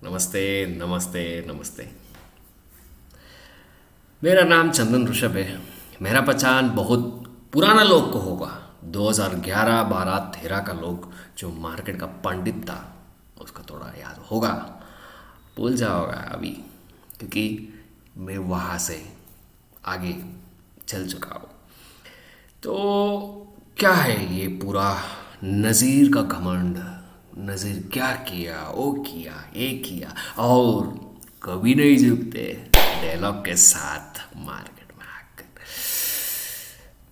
नमस्ते। नमस्ते। नमस्ते। मेरा नाम चंदन ऋषभ है। मेरा पहचान बहुत पुराना लोग को होगा। 2011 12 13 का लोग जो मार्केट का पंडित था उसका थोड़ा याद होगा। भूल जाओगा अभी, क्योंकि मैं वहाँ से आगे चल चुका हूँ। तो क्या है ये पूरा नज़ीर का घमंड। नज़ीर क्या किया, वो किया, ये किया, और कभी नहीं झुकते डायलॉग के साथ मार्केट में आकर।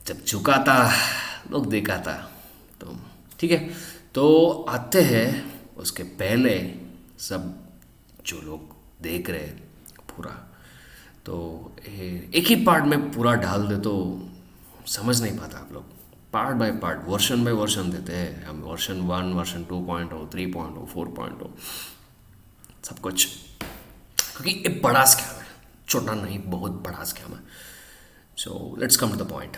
जब झुका था लोग देखा था। तो ठीक है, तो आते हैं उसके पहले सब जो लोग देख रहे पूरा, तो एक ही पार्ट में पूरा डाल दे तो समझ नहीं पाता आप लोग। Part by part, version by version देते हैं हम। वर्शन 1, वर्शन 2.0, 3.0, 4.0, सब कुछ, क्योंकि ये बड़ा स्कैम है। छोटा नहीं, बहुत बड़ा स्कैम है। So let's come to the point.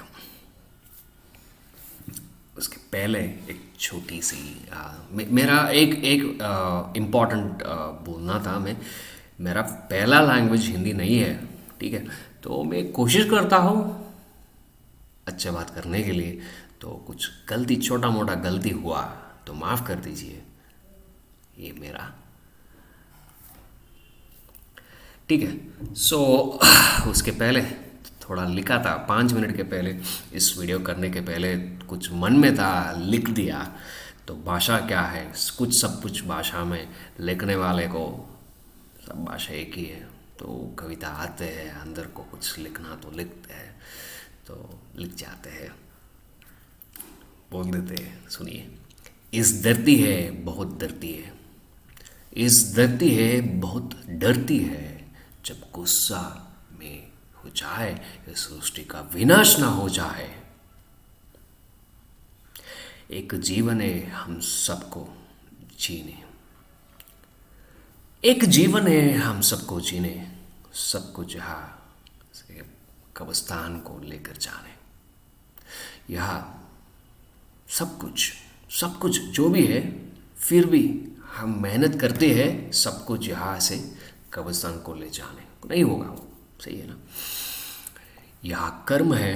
उसके पहले एक छोटी सी मेरा एक एक इम्पॉर्टेंट बोलना था। मेरा पहला लैंग्वेज हिंदी नहीं है, ठीक है। तो मैं कोशिश करता हूँ अच्छे बात करने के लिए। तो कुछ गलती, छोटा मोटा गलती हुआ तो माफ़ कर दीजिए। ये मेरा, ठीक है। सो उसके पहले थोड़ा लिखा था 5 मिनट के पहले। इस वीडियो करने के पहले कुछ मन में था, लिख दिया। तो भाषा क्या है, कुछ सब कुछ भाषा में लिखने वाले को सब भाषा एक ही है। तो कविता आते हैं, अंदर को कुछ लिखना तो लिखते हैं, तो लिख जाते हैं, बोल देते हैं। सुनिए। इस धरती है बहुत डरती है, इस धरती है बहुत डरती है। जब गुस्सा में हो जाए, इस सृष्टि का विनाश ना हो जाए। एक जीवन है हम सबको जीने, एक जीवन है हम सबको जीने, सबको जहाँ से कब्रिस्तान को लेकर जाने। यहाँ सब कुछ जो भी है, फिर भी हम मेहनत करते हैं सब कुछ यहाँ से कब्रिस्तान को ले जाने। नहीं होगा वो, सही है ना। यहाँ कर्म है,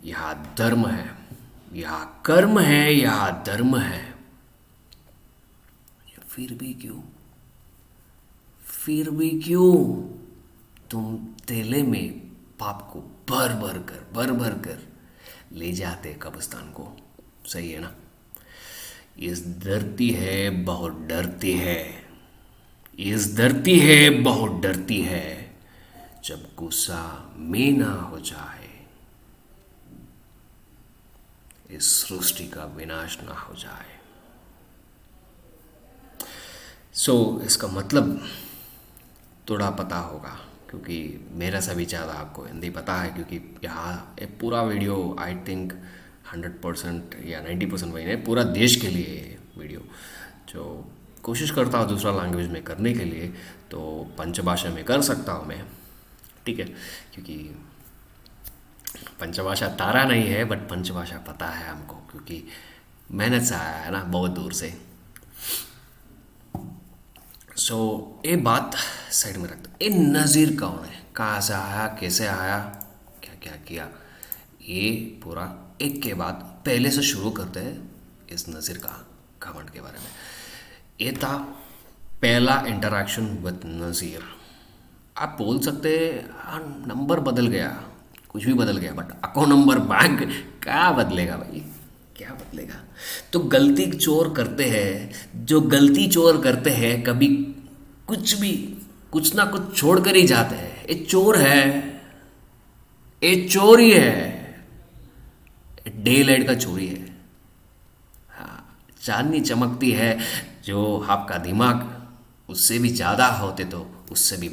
यहाँ धर्म है, यहाँ कर्म है, यहाँ धर्म है। फिर भी क्यों, फिर भी क्यों तुम तेले में पाप को भर भर कर ले जाते कब्रिस्तान को। सही है ना। इस धरती है बहुत डरती है, इस धरती है बहुत डरती है। जब गुस्सा में ना हो जाए, इस सृष्टि का विनाश ना हो जाए। इसका मतलब थोड़ा पता होगा, क्योंकि मेरा सभी ज़्यादा आपको हिंदी पता है। क्योंकि यहाँ एक पूरा वीडियो आई थिंक 100% या 90% वही नहीं, पूरा देश के लिए ये वीडियो। जो कोशिश करता हूँ दूसरा लैंग्वेज में करने के लिए, तो पंचभाषा में कर सकता हूँ मैं, ठीक है। क्योंकि पंचभाषा तारा नहीं है, बट पंचभाषा पता है हमको, क्योंकि मेहनत से आया है ना, बहुत दूर से। ये बात साइड में रख दो। ये नज़ीर कौन है, कहाँ से आया, कैसे आया, क्या क्या किया, ये पूरा एक के बाद पहले से शुरू करते हैं इस नज़ीर का घमंड के बारे में। ये था पहला इंटरेक्शन विद नज़ीर। आप बोल सकते हाँ, नंबर बदल गया, कुछ भी बदल गया, बट अकाउंट नंबर बैंक क्या बदलेगा भाई, क्या बदलेगा। तो गलती चोर करते हैं, जो गलती चोर करते हैं कभी कुछ भी, कुछ ना कुछ छोड़ कर ही जाते हैं। ये चोर है, ये चोर ही है, डे लाइट का चोरी है। हाँ, चांदनी चमकती है, जो आपका दिमाग उससे भी ज़्यादा होते तो उससे भी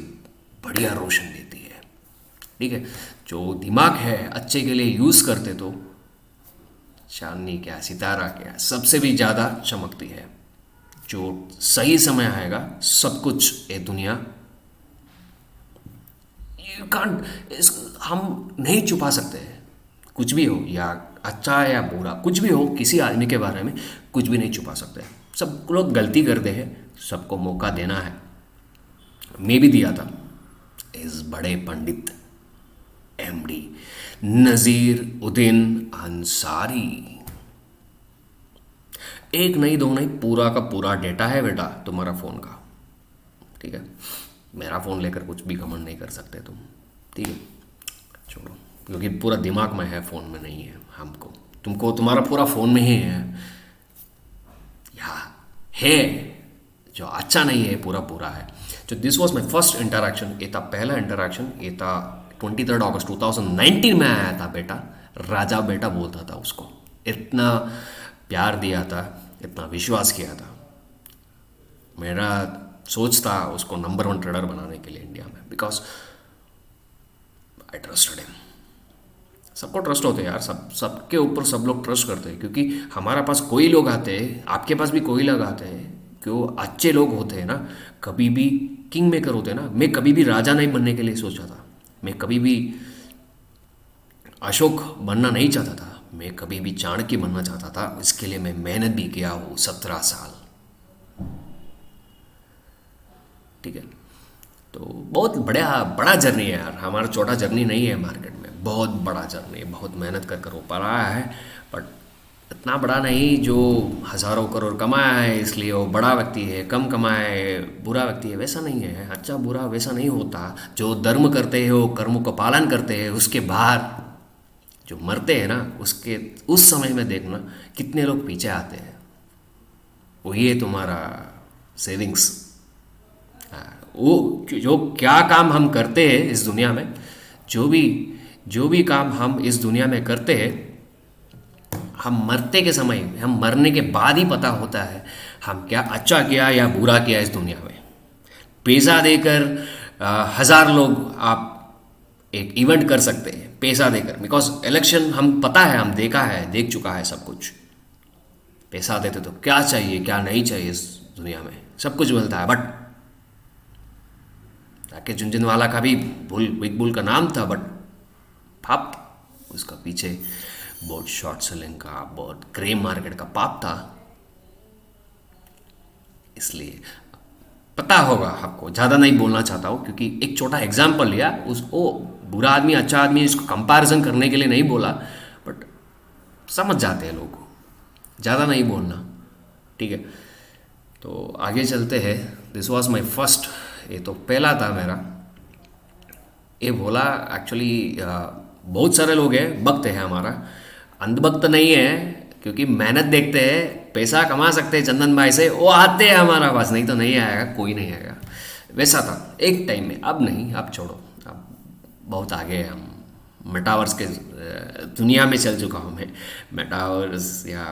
बढ़िया रोशन देती है, ठीक है। जो दिमाग है अच्छे के लिए यूज़ करते तो चांदनी क्या, सितारा क्या, सबसे भी ज़्यादा चमकती है। जो सही समय आएगा सब कुछ ये दुनिया, यू कांट, इस हम नहीं छुपा सकते। कुछ भी हो, या अच्छा या बुरा, कुछ भी हो, किसी आदमी के बारे में कुछ भी नहीं छुपा सकते। सब लोग गलती करते हैं, सबको मौका देना है। मैं भी दिया था, इस बड़े पंडित एमडी नज़ीर उद्दीन अंसारी। एक नहीं दो नहीं, पूरा का पूरा डेटा है बेटा तुम्हारा फ़ोन का, ठीक है। मेरा फ़ोन लेकर कुछ भी घमंड नहीं कर सकते तुम, ठीक है। छोड़ो, क्योंकि पूरा दिमाग में है, फ़ोन में नहीं है। हमको तुमको तुम्हारा पूरा फ़ोन में ही है, या है जो अच्छा नहीं है, पूरा पूरा है। जो this was my first interaction, ये था पहला इंटरेक्शन, ये था 23 अगस्त 2019 में आया था बेटा। राजा बेटा बोलता था उसको, इतना प्यार दिया था, इतना विश्वास किया था। मेरा सोच था उसको नंबर 1 ट्रेडर बनाने के लिए इंडिया में, बिकॉज आई ट्रस्टेड हिम। सबको ट्रस्ट होते हैं यार, सबके ऊपर सब लोग ट्रस्ट करते हैं, क्योंकि हमारा पास कोई लोग आते हैं, आपके पास भी कोई लोग आते हैं जो अच्छे लोग होते हैं ना, कभी भी किंग मेकर होते हैं ना। मैं कभी भी राजा नहीं बनने के लिए सोचा था, मैं कभी भी अशोक बनना नहीं चाहता था, मैं कभी भी चाणक्य बनना चाहता था। इसके लिए मैं मेहनत भी किया हूँ 17 साल, ठीक है। तो बहुत बड़ा बड़ा जर्नी है यार, हमारा छोटा जर्नी नहीं है मार्केट में, बहुत बड़ा जर्नी है, बहुत मेहनत कर कर ऊपर आया है। बट इतना बड़ा नहीं जो हज़ारों करोड़ कमाया है इसलिए वो बड़ा व्यक्ति है, कम कमाए बुरा व्यक्ति है, वैसा नहीं है। अच्छा बुरा वैसा नहीं होता। जो धर्म करते हो, कर्मों का पालन करते हैं, उसके बाहर जो मरते हैं ना, उसके उस समय में देखना कितने लोग पीछे आते हैं। वही है तुम्हारा सेविंग्स। वो जो क्या काम हम करते हैं इस दुनिया में, जो भी काम हम इस दुनिया में करते हैं, हम मरते के समय, हम मरने के बाद ही पता होता है हम क्या अच्छा किया या बुरा किया इस दुनिया में। पैसा देकर 1000 लोग आप एक इवेंट कर सकते हैं, पैसा देकर, बिकॉज इलेक्शन हम पता है, हम देखा है, देख चुका है सब कुछ। पैसा देते तो क्या चाहिए क्या नहीं चाहिए इस दुनिया में सब कुछ मिलता है। बट राकेश झुनझुनवाला का भी बिग बुल का नाम था, बट पाप उसका पीछे बहुत शॉर्ट सेलिंग का, बहुत ग्रे मार्केट का पाप था। इसलिए पता होगा आपको, ज़्यादा नहीं बोलना चाहता हूँ, क्योंकि एक छोटा एग्जाम्पल लिया, उसको बुरा आदमी अच्छा आदमी इसको कंपैरिजन करने के लिए नहीं बोला, बट समझ जाते हैं लोग, ज़्यादा नहीं बोलना, ठीक है। तो आगे चलते हैं। दिस वॉज माई फर्स्ट, ये तो पहला था मेरा। ये बोला एक्चुअली बहुत सारे लोग हैं, भक्त है हमारा, अंधभक्त नहीं है, क्योंकि मेहनत देखते हैं, पैसा कमा सकते हैं चंदन भाई से, वो आते हैं हमारा पास, नहीं तो नहीं आएगा, कोई नहीं आएगा। वैसा था एक टाइम में, अब नहीं, अब छोड़ो, अब बहुत आगे हैं हम। मेटावर्स के दुनिया में चल चुका हूँ मैं। मेटावर्स, या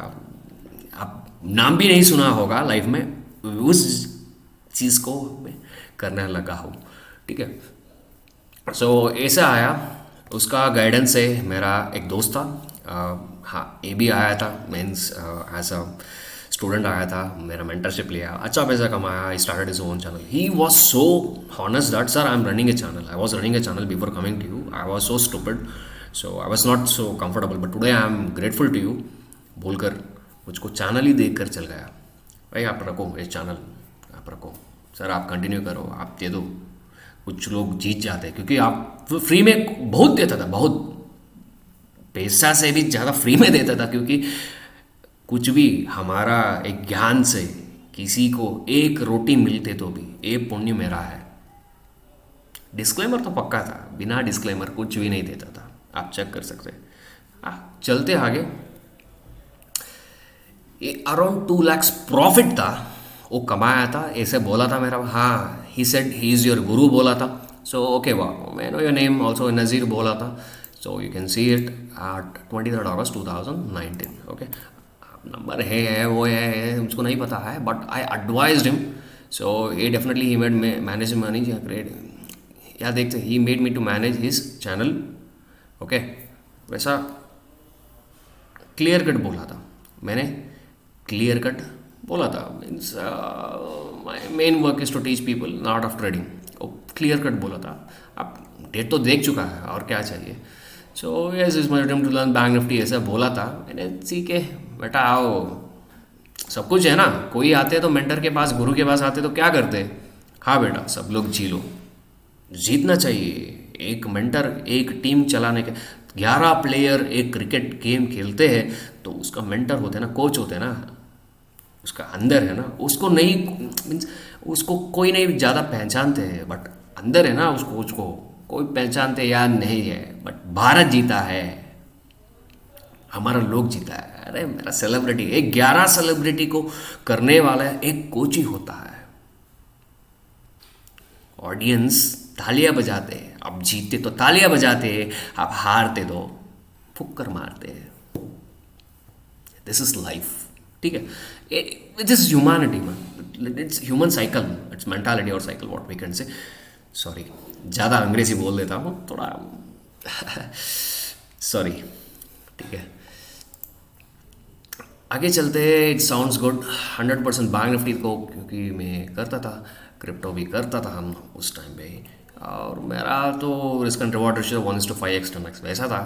अब नाम भी नहीं सुना होगा लाइफ में, उस चीज़ को मैं करने लगा हूँ, ठीक है। सो ऐसा आया, उसका गाइडेंस से। मेरा एक दोस्त था, हाँ ये भी आया था, मीन्स एज अ स्टूडेंट आया था, मेरा मेंटरशिप लिया, अच्छा पैसा कमाया, I started his own channel. He was so honest that sir I am running a channel, I was running a channel before coming to you, I was so stupid, so I was not so comfortable, but today I am grateful to you बोलकर मुझको channel ही देख कर चल गया। भाई आप रखो ये चैनल, आप रखो सर, आप कंटिन्यू करो, आप दे दो। कुछ लोग जीत जाते हैं, क्योंकि आप फ्री में बहुत देता था, बहुत पैसा से भी ज़्यादा फ्री में देता था, क्योंकि कुछ भी हमारा एक ज्ञान से किसी को एक रोटी मिलते तो भी ये पुण्य मेरा है। डिस्क्लेमर तो पक्का था, बिना डिस्क्लेमर कुछ भी नहीं देता था, आप चेक कर सकते हैं। चलते आगे, ये अराउंड 2 lakhs प्रॉफिट था, वो कमाया था, ऐसे बोला था मेरा, हाँ he said he is your guru बोला था। सो ओके वाह, मैं know your name also Nazir बोला था। So you can see it at 23 August 2019, okay. Number है वो है मुझको नहीं पता है, but I advised him, so ये definitely he made manage money great, या देखते he made me to manage his channel, okay. वैसा क्लियर कट बोला था मैंने, क्लियर कट बोला था, means my main work is to teach people not of trading, clear cut बोला था। अब डेट तो देख चुका है, और क्या चाहिए। So yes is my attempt to learn Bank Nifty, ऐसा बोला था मैंने। ठीक है बेटा आओ, सब कुछ है ना, कोई आते तो मेंटर के पास, गुरु के पास आते तो क्या करते, हाँ बेटा, सब लोग जी लो, जीतना चाहिए। एक मेंटर एक टीम चलाने के 11 प्लेयर एक क्रिकेट गेम खेलते हैं, तो उसका मेंटर होते हैं ना, कोच होते हैं ना, उसका अंदर है ना, उसको नहीं, मीन्स उसको कोई नहीं ज़्यादा पहचानते हैं, बट अंदर है ना उस कोच को कोई पहचानते या नहीं है, बट भारत जीता है, हमारा लोग जीता है। अरे मेरा सेलिब्रिटी, एक 11 सेलिब्रिटी को करने वाला एक कोच ही होता है। ऑडियंस तालियां बजाते हैं, आप जीतते तो तालियां बजाते हैं, आप हारते तो फुक्कर मारते हैं। दिस इज लाइफ, ठीक है, this is humanity man, it's human cycle, it's mentality और cycle what we can say. Sorry, ज़्यादा अंग्रेजी बोल देता हूँ थोड़ा सॉरी, ठीक है। आगे चलते हैं, it sounds good. 100% bank Nifty को क्योंकि मैं करता था, क्रिप्टो भी करता था हम उस टाइम पे, और मेरा तो risk and reward ratio 1:5x 10x वैसा था,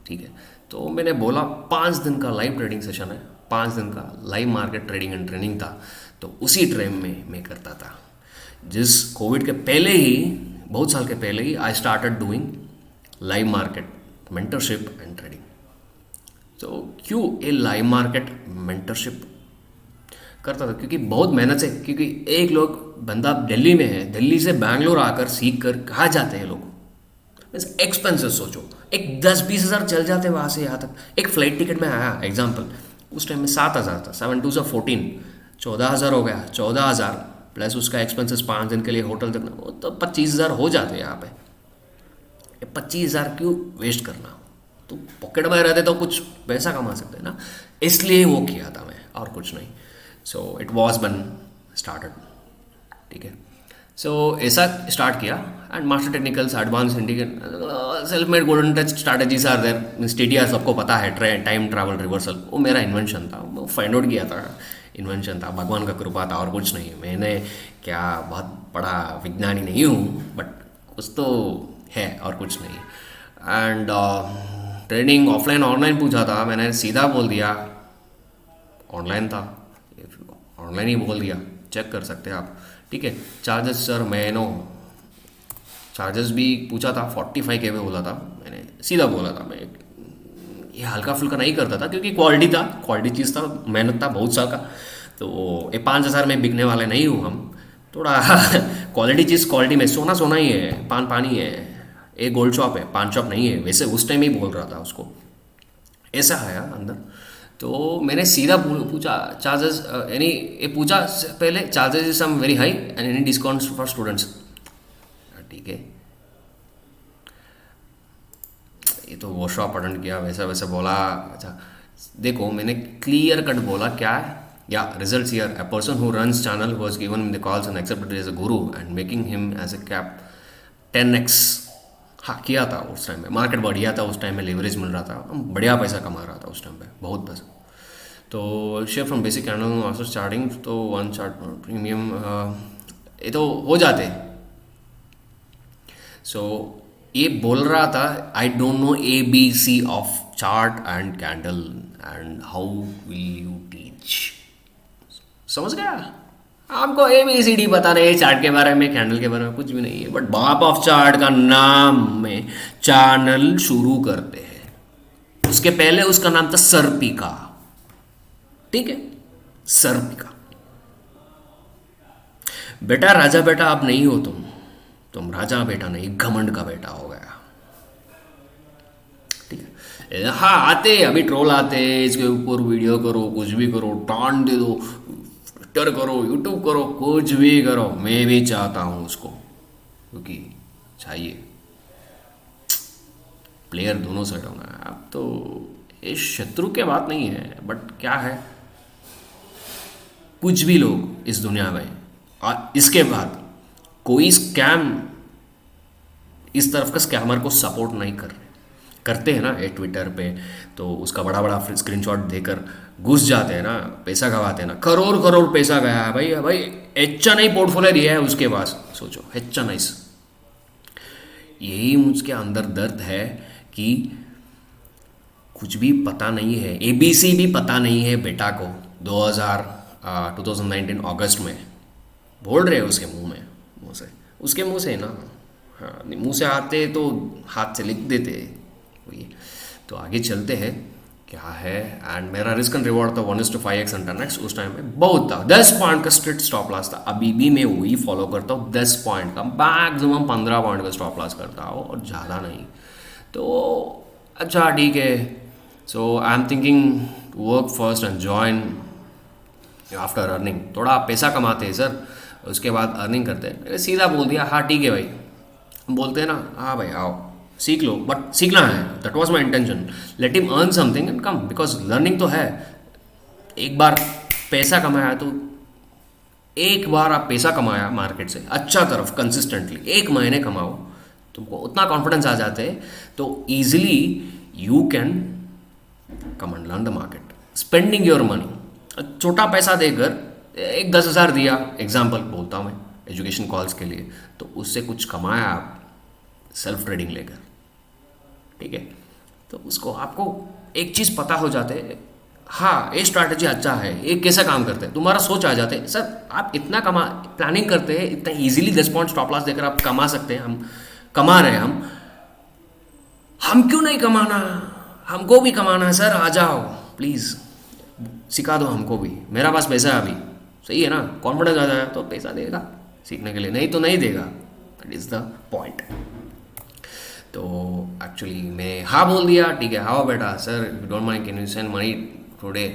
ठीक है। तो मैंने बोला 5 दिन का लाइव ट्रेडिंग सेशन है, 5 दिन का live market trading and training था, तो उसी ट्रेम में मैं करता था। जिस कोविड के पहले ही, बहुत साल के पहले ही, I started doing live market mentorship and trading. तो क्यों ये लाइव मार्केट मेंटरशिप करता था? क्योंकि बहुत मेहनत से, क्योंकि एक लोग बंदा दिल्ली में है, दिल्ली से बैंगलोर आकर सीख कर कहाँ जाते हैं लोग, मीन्स एक्सपेंसेस सोचो, एक 10-20 हज़ार चल जाते हैं वहाँ से यहाँ तक। एक फ्लाइट टिकट में आया एग्जाम्पल, उस टाइम में 7,000 था, 7 2 14, 14,000 हो गया, 14,000 प्लस उसका एक्सपेंसेस 5 दिन के लिए होटल तक, वो तो 25,000 हो जाते हैं यहाँ पे। 25,000 क्यों वेस्ट करना, तो पॉकेट में रहते तो कुछ पैसा कमा सकते हैं ना, इसलिए वो किया था मैं, और कुछ नहीं। So it was been started, ठीक है। सो ऐसा स्टार्ट किया, and master technicals, advance indicate, self made golden touch strategies are there, means TTR सबको पता है, टाइम ट्रैवल रिवर्सल, वो मेरा इन्वेंशन था, वो फाइंड आउट किया था, इन्वेंशन था, भगवान का कृपा था और कुछ नहीं। मैंने क्या बहुत बड़ा विज्ञानी नहीं हूँ, बट कुछ तो है और कुछ नहीं। एंड ट्रेडिंग ऑफलाइन ऑनलाइन पूछा था, मैंने सीधा बोल दिया ऑनलाइन था, ऑनलाइन ही बोल दिया, चेक कर सकते हैं आप, ठीक है। चार्जेस सर, मैंने चार्जेस भी पूछा था, 45K में बोला था, मैंने सीधा बोला था, मैं ये हल्का फुल्का नहीं करता था, क्योंकि क्वालिटी था, क्वालिटी चीज़ था, मेहनत था बहुत साल का, तो ये 5,000 में बिकने वाले नहीं हूँ हम, थोड़ा क्वालिटी चीज़ क्वालिटी में, सोना सोना ही है, पान पानी है, एक गोल्ड शॉप है, पान शॉप नहीं है, वैसे उस टाइम ही बोल रहा था उसको, ऐसा है अंदर। तो मैंने सीधा पूछा चार्जेस, यानी ये पूछा पहले, charges is some very high and any discounts for students, ठीक है। ये तो वर्कशॉप अटेंड किया, वैसा वैसा बोला। अच्छा देखो, मैंने क्लियर कट बोला क्या है, या results here, a person who runs channel was given the calls and accepted as a guru and making him as a cap 10x। हाँ किया था उस टाइम में, मार्केट बढ़िया था उस टाइम में, लेवरेज मिल रहा था, बढ़िया पैसा कमा रहा था उस टाइम पे, बहुत पैसा। तो share from basic candle also starting, तो वन चार्ट प्रीमियम, ये तो हो जाते। सो ये बोल रहा था, I don't know ABC of chart and candle and how will you teach. समझ गया? आपको ABCD पता नहीं है चार्ट के बारे में, कैंडल के बारे में कुछ भी नहीं है, बट बाप ऑफ चार्ट का नाम में चैनल शुरू करते हैं। उसके पहले उसका नाम था सर्पिका, ठीक है, सर्पिका। बेटा राजा बेटा आप नहीं हो, तुम राजा बेटा नहीं, घमंड का बेटा हो गया, ठीक है। हाँ आते अभी ट्रोल आते हैं, इसके ऊपर वीडियो करो, कुछ भी करो, टांड दे दो, ट्विटर करो, यूट्यूब करो, कुछ भी करो, मैं भी चाहता हूँ उसको, क्योंकि चाहिए प्लेयर दोनों साइड होना है। अब तो ये शत्रु के बात नहीं है, बट क्या है, कुछ भी लोग इस दुनिया में, और इसके बाद कोई स्कैम, इस तरफ का स्कैमर को सपोर्ट नहीं कर रहे, करते हैं ना ये ट्विटर पे, तो उसका बड़ा बड़ा स्क्रीनशॉट देकर घुस जाते हैं ना, पैसा गवाते हैं ना, करोड़ करोड़ पैसा गया है भाई, भाई HNI पोर्टफोलियो दिया है उसके पास, सोचो HNI। यही मुझके अंदर दर्द है कि कुछ भी पता नहीं है, ABC भी पता नहीं है बेटा को। 2019 अगस्त में बोल रहे हैं उसके मुंह में, मुंह से, उसके मुंह से ना। हाँ नहीं, मुंह से आते तो हाथ से लिख देते वही। तो आगे चलते हैं, क्या है। एंड मेरा रिस्क एंड रिवॉर्ड था 1:5x इंटरनेक्स उस टाइम पे बहुत था, 10 पॉइंट का स्ट्रिक्ट स्टॉप लॉस था। अभी भी मैं वही फॉलो करता हूँ, 10 पॉइंट का मैक्सिमम 15 पॉइंट का स्टॉप लॉस करता हूँ और ज़्यादा नहीं। तो अच्छा ठीक है, so I am thinking to work first and join after earning. थोड़ा पैसा कमाते हैं सर, उसके बाद अर्निंग करते हैं। मैंने सीधा बोल दिया हाँ ठीक है भाई, बोलते हैं ना हाँ भाई आओ सीख लो, बट सीखना है, that was my intention. Let him earn something and come, because learning तो है। एक बार पैसा कमाया तो, एक बार आप पैसा कमाया मार्केट से अच्छा तरफ कंसिस्टेंटली 1 महीने कमाओ, तुमको उतना कॉन्फिडेंस आ जाते हैं तो easily you can come and learn the market spending your money. छोटा पैसा देकर, एक 10,000 दिया, एग्जाम्पल बोलता हूँ मैं एजुकेशन कॉल्स के लिए, तो उससे कुछ कमाया आप सेल्फ ट्रेडिंग लेकर, ठीक है। तो उसको आपको एक चीज़ पता हो जाते है, हाँ ये स्ट्रैटेजी अच्छा है, ये कैसे काम करते हैं, तुम्हारा सोच आ जाते हैं सर। आप इतना प्लानिंग करते हैं, इतना इजीली 10 पॉइंट स्टॉप लॉस देकर आप कमा सकते हैं, हम कमा रहे हैं, हम क्यों नहीं कमाना, हमको भी कमाना है सर, आ जाओ प्लीज़ सिखा दो हमको भी, मेरा पास पैसा है अभी, सही है ना। कॉन्फिडेंस आ जाए तो पैसा देगा सीखने के लिए, नहीं तो नहीं देगा, दैट इज़ द पॉइंट। तो एक्चुअली मैं हाँ बोल दिया, ठीक है हाँ बेटा sir, if you don't mind can you send money today,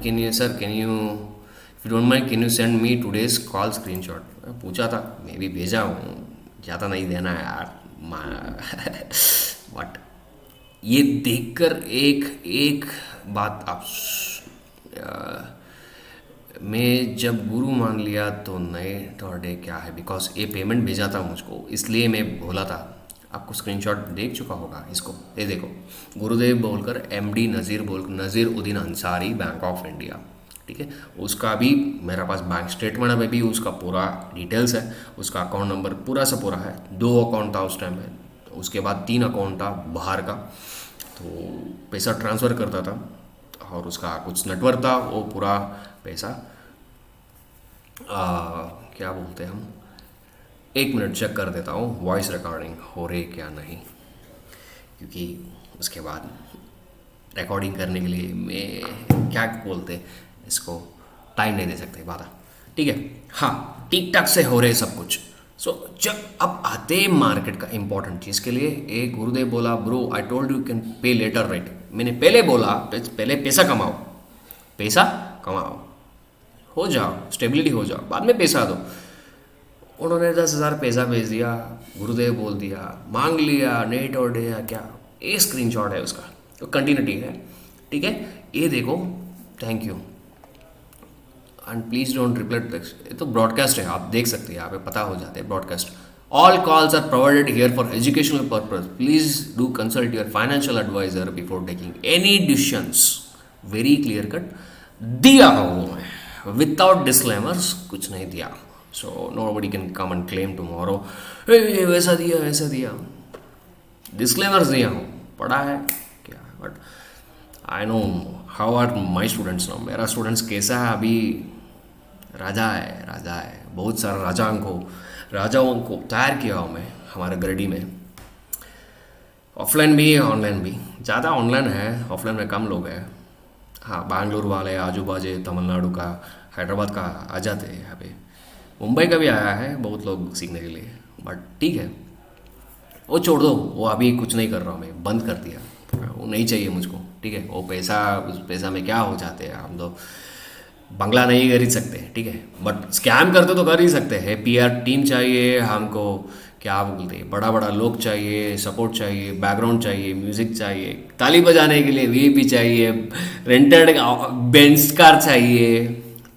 can you sir, can you if you don't mind can you send me today's call screenshot. पूछा था, मैं भी भेजा हूँ, ज़्यादा नहीं देना है यार बट ये देखकर एक बात आप मैं जब गुरु मान लिया तो नए थॉडे क्या है, बिकॉज ये पेमेंट भेजा था मुझको, इसलिए मैं बोला था। आपको स्क्रीनशॉट देख चुका होगा इसको, ये देखो गुरुदेव बोलकर MD Nazir Nazir Uddin Ansari, Bank of India, ठीक है। उसका भी मेरे पास बैंक स्टेटमेंट में भी उसका पूरा डिटेल्स है, उसका अकाउंट नंबर पूरा से पूरा है। 2 अकाउंट था उस टाइम में, उसके बाद 3 अकाउंट था बाहर का, तो पैसा ट्रांसफ़र करता था और उसका कुछ नेटवर्क था, वो पूरा पैसा क्या बोलते हैं हम, 1 मिनट चेक कर देता हूँ वॉइस रिकॉर्डिंग हो रही क्या नहीं, क्योंकि उसके बाद रिकॉर्डिंग करने के लिए मैं क्या बोलते इसको टाइम नहीं दे सकते बात, ठीक है। हाँ ठीक ठाक से हो रहे सब कुछ। सो जब अब आते मार्केट का इंपॉर्टेंट चीज़ के लिए, एक गुरुदेव बोला bro I told you can pay later right. मैंने पहले बोला पहले पैसा कमाओ, पैसा कमाओ, हो जाओ स्टेबिलिटी हो जाओ, बाद में पैसा दो। उन्होंने 10,000 पैसा भेज दिया, गुरुदेव बोल दिया मांग लिया, नेट और डे क्या, ये स्क्रीनशॉट है उसका, तो कंटिन्यूटी है, ठीक है। ये देखो, thank you and please don't repellent this. ये तो ब्रॉडकास्ट है, आप देख सकते हैं, यहाँ पे पता हो जाते हैं broadcast. All calls are provided here for educational purpose, please do consult your financial advisor before taking any decisions. Very clear cut दिया हो, विदाउट डिस्क्लेमर्स कुछ नहीं दिया। So nobody can come and claim tomorrow वैसा दिया वैसा दिया, disclaimers दिया हूँ, पढ़ा है क्या, but I know how are my students now. मेरा स्टूडेंट्स कैसा है अभी, राजा है, राजा है, बहुत सारा राजाओं को तैयार किया हूँ मैं हमारे गरडी में। ऑफलाइन भी है ऑनलाइन भी, ज़्यादा ऑनलाइन है, ऑफलाइन में कम लोग हैं। हाँ बैंगलोर वाले, आजू बाजू तमिलनाडु का, हैदराबाद का आ जाते हैं यहाँ पे, मुंबई का भी आया है बहुत लोग सीखने के लिए, बट ठीक है वो छोड़ दो, वो अभी कुछ नहीं कर रहा हूँ मैं, बंद कर दिया, वो नहीं चाहिए मुझको, ठीक है। वो पैसा, उस पैसा में क्या हो जाते हैं, हम तो बंगला नहीं खरीद सकते, ठीक है, बट स्कैम करते तो कर ही सकते हैं। PR टीम चाहिए हमको, क्या बोलते हैं, बड़ा बड़ा लोग चाहिए, सपोर्ट चाहिए, बैकग्राउंड चाहिए, म्यूज़िक चाहिए, ताली बजाने के लिए VIP चाहिए, रेंटेड बेंज कार चाहिए,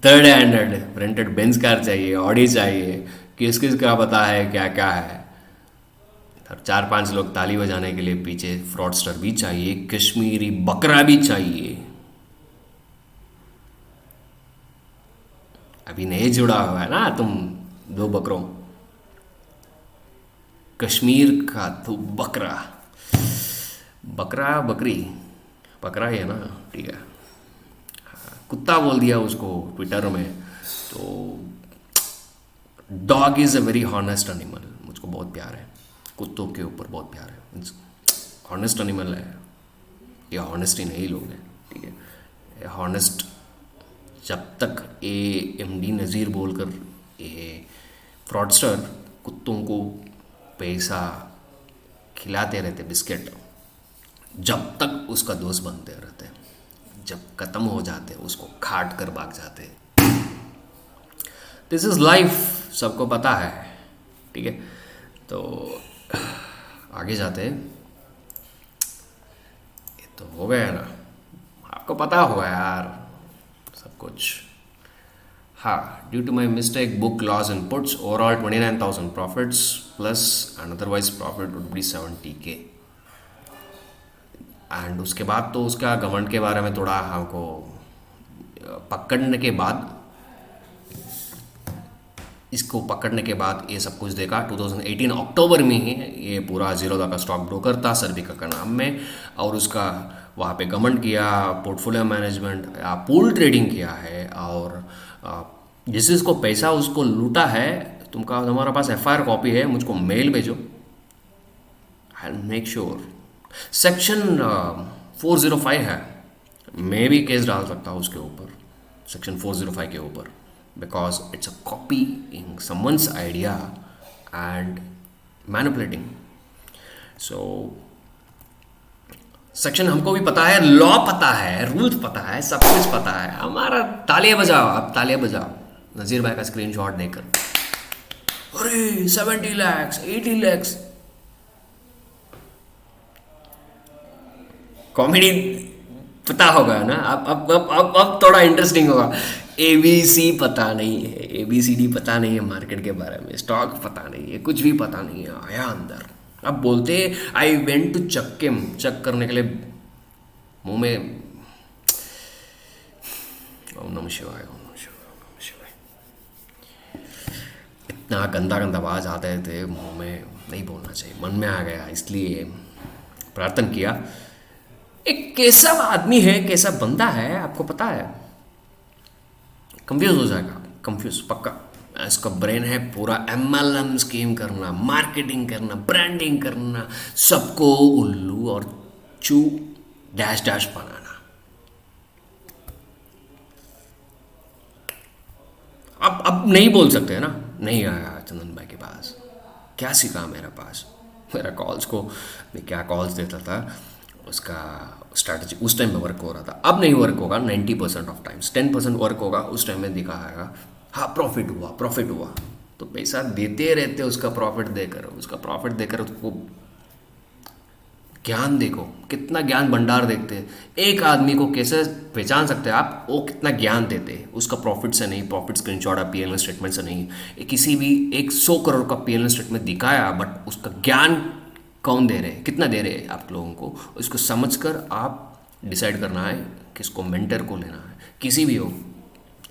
3rd hand rented Benz car चाहिए, ऑडी चाहिए, किस किस का पता है क्या क्या है। 4-5 लोग ताली बजाने के लिए पीछे, फ्रॉडस्टर भी चाहिए, कश्मीरी बकरा भी चाहिए। अभी नहीं जुड़ा हुआ है ना तुम 2 बकरों, कश्मीर का तो बकरा, बकरा बकरी बकरा ही है ना, ठीक है। कुत्ता बोल दिया उसको ट्विटर में, तो dog is a very honest animal, मुझको बहुत प्यार है, कुत्तों के ऊपर बहुत प्यार है। हॉनेस्ट एनिमल है, ये हॉनेस्टी नहीं लोग हैं, ठीक है। हॉनेस्ट जब तक AMD नज़ीर बोलकर ये फ्रॉडस्टर कुत्तों को पैसा खिलाते रहते बिस्किट, जब तक उसका दोस्त बनते रहते, जब ख़त्म हो जाते उसको खाट कर भाग जाते। दिस इज़ लाइफ, सबको पता है, ठीक है। तो आगे जाते हैं। ये तो हो गया ना, आपको पता होगा यार सब कुछ। हाँ, due to my mistake book loss inputs overall 29,000 profits plus and otherwise profit would be 70K। एंड उसके बाद तो उसका घमंड के बारे में थोड़ा हमको पकड़ने के बाद, इसको पकड़ने के बाद ये सब कुछ देखा। 2018 अक्टूबर में ही ये पूरा जीरोधा का स्टॉक ब्रोकर था सर्विका का नाम में, और उसका वहाँ पे घमंड किया, पोर्टफोलियो मैनेजमेंट या पूल ट्रेडिंग किया है, और जिस जिसको पैसा उसको लूटा है, तुम्हारा पास FIR कॉपी है, मुझको मेल भेजो, आई मेक श्योर। सेक्शन 405 है, मैं भी केस डाल सकता हूँ उसके ऊपर, सेक्शन 405 के ऊपर, because it's a copying someone's idea and manipulating. So section हमको भी पता है, लॉ पता है, रूल्स पता है, सब कुछ पता है हमारा। तालियां बजाओ, आप तालियां बजाओ नज़ीर भाई का स्क्रीनशॉट देकर। अरे 70 लाख 80 लाख कॉमेडी पता होगा ना। अब थोड़ा इंटरेस्टिंग होगा। ABC पता नहीं है, ABCD पता नहीं है मार्केट के बारे में, स्टॉक पता नहीं है, कुछ भी पता नहीं है, आया अंदर। अब बोलते आई वेंट टू चेक करने के लिए, मुंह में ओम नमः शिवाय, ओम नमः शिवाय, ओम नमः शिवाय, इतना गंदा गंदा आवाज आते थे मुंह में, नहीं बोलना चाहिए, मन में आ गया, इसलिए प्रार्थना किया। एक कैसा आदमी है, कैसा बंदा है, आपको पता है, कंफ्यूज हो जाएगा, कंफ्यूज पक्का। इसका ब्रेन है पूरा MLM स्कीम करना, मार्केटिंग करना, ब्रांडिंग करना, सबको उल्लू और चू डैश डैश बनाना। अब नहीं बोल सकते ना, नहीं आया चंदन भाई के पास, क्या सीखा मेरे पास, मेरा कॉल्स को मैं क्या कॉल्स देता था, उसका स्ट्रैटेजी उस टाइम में वर्क हो रहा था। अब नहीं वर्क होगा 90% ऑफ टाइम्स, 10% वर्क होगा, उस टाइम में दिखाएगा हाँ प्रॉफिट हुआ, तो पैसा देते रहते उसका प्रॉफिट देकर उसको ज्ञान देखो, कितना ज्ञान भंडार देखते हैं। एक आदमी को कैसे पहचान सकते हैं आप, वो कितना ज्ञान देते हैं, उसका प्रॉफिट से नहीं, प्रॉफिट स्क्रीनशॉट या PNL स्टेटमेंट से नहीं, किसी भी एक 100 करोड़ का PNL स्टेटमेंट दिखाया, बट उसका ज्ञान कौन दे रहे हैं, कितना दे रहे हैं आप लोगों को, उसको समझकर आप डिसाइड करना है किसको मेंटर को लेना है। किसी भी हो,